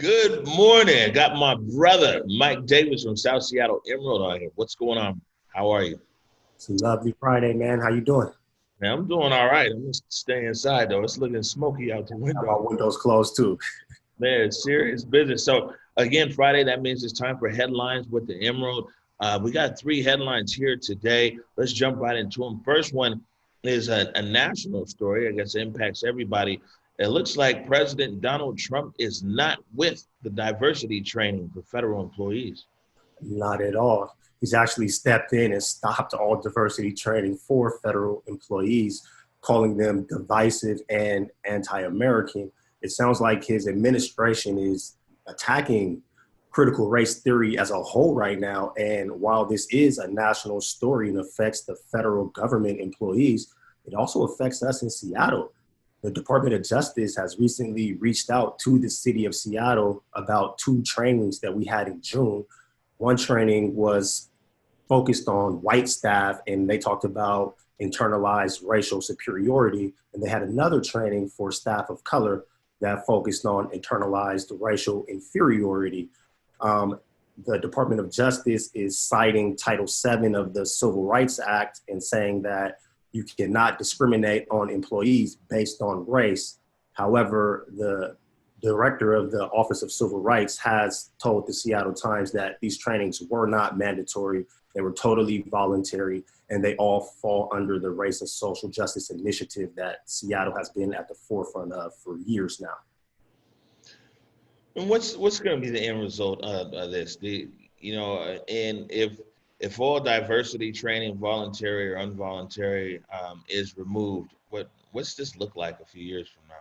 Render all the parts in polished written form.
Good morning. I got my brother, Mike Davis from South Seattle Emerald on here. What's going on? How are you? It's a lovely Friday, man. How you doing? Man, I'm doing all right. I'm just staying inside, though. It's looking smoky out the Got window. my windows closed too. Man, it's serious business. So, again, Friday, that means it's time for headlines with the Emerald. We got three headlines here today. Let's jump right into them. First one is a national story. I guess it impacts everybody. It looks like President Donald Trump is not with the diversity training for federal employees. Not at all. He's actually stepped in and stopped all diversity training for federal employees, calling them divisive and anti-American. It sounds like his administration is attacking critical race theory as a whole right now. And while this is a national story and affects the federal government employees, it also affects us in Seattle. The Department of Justice has recently reached out to the city of Seattle about two trainings that we had in June. One training was focused on white staff, and they talked about internalized racial superiority. And they had another training for staff of color that focused on internalized racial inferiority. Um, the Department of Justice is citing Title VII of the Civil Rights Act and saying that you cannot discriminate on employees based on race. However, the director of the Office of Civil Rights has told the Seattle Times that these trainings were not mandatory. They were totally voluntary, and they all fall under the Race and Social Justice Initiative that Seattle has been at the forefront of for years now. And what's going to be the end result of this? And if all diversity training, voluntary or involuntary, is removed, what's this look like a few years from now?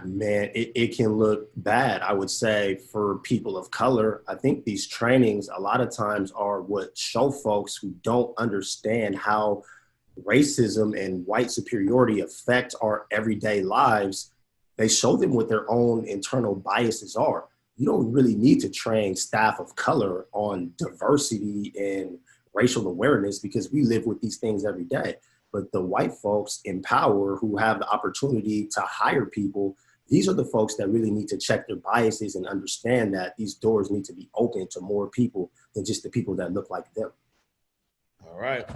Man, it can look bad, I would say, for people of color. I think these trainings a lot of times are what show folks who don't understand how racism and white superiority affect our everyday lives. They show them what their own internal biases are. You don't really need to train staff of color on diversity and racial awareness because we live with these things every day. But the white folks in power who have the opportunity to hire people, these are the folks that really need to check their biases and understand that these doors need to be open to more people than just the people that look like them. All right.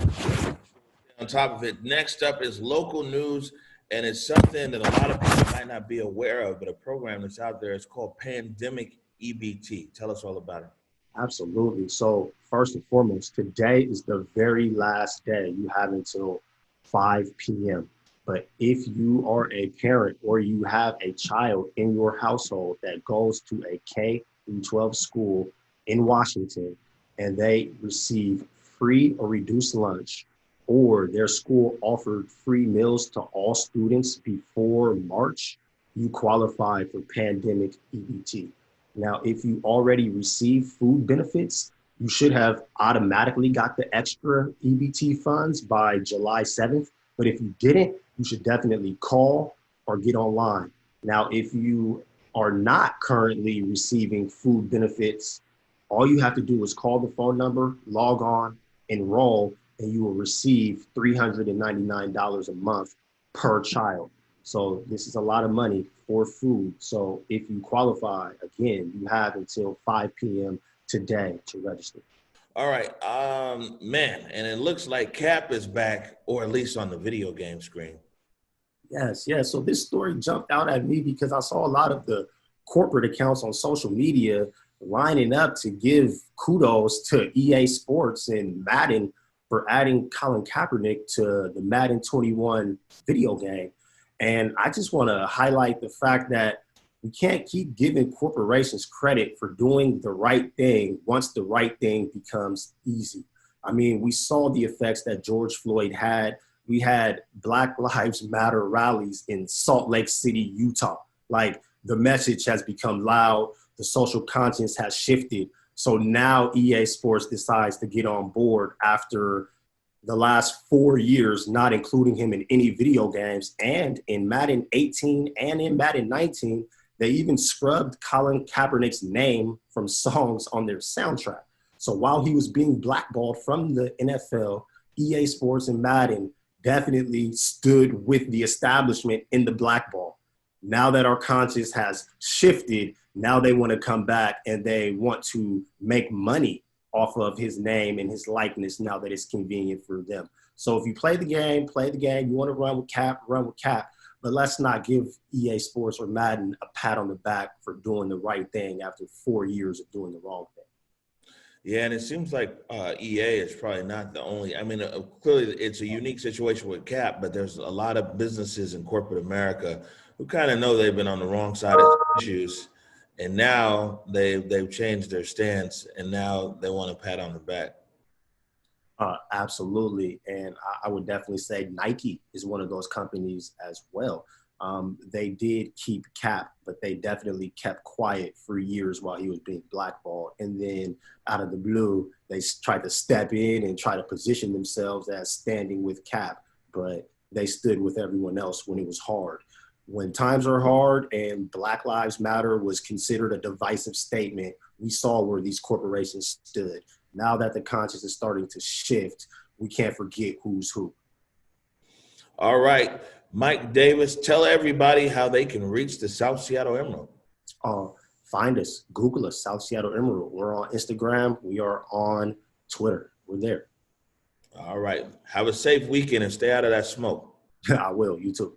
On top of it, next up is local news, and it's something that a lot of people might not be aware of, but a program that's out there is called Pandemic EBT. Tell us all about it. Absolutely. So first and foremost, today is the very last day. You have until 5 p.m. But if you are a parent or you have a child in your household that goes to a K through 12 school in Washington and they receive free or reduced lunch, or their school offered free meals to all students before March, you qualify for Pandemic EBT. Now, if you already receive food benefits, you should have automatically got the extra EBT funds by July 7th. But if you didn't, you should definitely call or get online. Now, if you are not currently receiving food benefits, all you have to do is call the phone number, log on, enroll, and you will receive $399 a month per child. So this is a lot of money for food. So if you qualify, again, you have until 5 p.m. today to register. All right, man, and it looks like Cap is back, or at least on the video game screen. Yes, yes. So this story jumped out at me because I saw a lot of the corporate accounts on social media lining up to give kudos to EA Sports and Madden for adding Colin Kaepernick to the Madden 21 video game. And I just want to highlight the fact that we can't keep giving corporations credit for doing the right thing once the right thing becomes easy. I mean, we saw the effects that George Floyd had. We had Black Lives Matter rallies in Salt Lake City, Utah. Like, the message has become loud, the social conscience has shifted. So now EA Sports decides to get on board after the last 4 years, not including him in any video games. And in Madden 18 and in Madden 19, they even scrubbed Colin Kaepernick's name from songs on their soundtrack. So while he was being blackballed from the NFL, EA Sports and Madden definitely stood with the establishment in the blackball. Now that our conscience has shifted, now they want to come back and they want to make money off of his name and his likeness now that it's convenient for them. So if you play the game, play the game. You want to run with Cap, run with Cap. But let's not give EA Sports or Madden a pat on the back for doing the right thing after 4 years of doing the wrong thing. Yeah, and it seems like EA is probably not the only. I mean, clearly it's a unique situation with Cap, but there's a lot of businesses in corporate America who kind of know they've been on the wrong side of issues, and now they've changed their stance, and now they want a pat on the back. Absolutely. And I would definitely say Nike is one of those companies as well. They did keep Cap, but they definitely kept quiet for years while he was being blackballed. And then out of the blue, they tried to step in and try to position themselves as standing with Cap, but they stood with everyone else when it was hard. When times are hard and Black Lives Matter was considered a divisive statement, we saw where these corporations stood. Now that the conscience is starting to shift, we can't forget who's who. All right, Mike Davis, tell everybody how they can reach the South Seattle Emerald. Uh, Find us, Google us, South Seattle Emerald. We're on Instagram. We are on Twitter. We're there. All right, have a safe weekend and stay out of that smoke. I will. You too.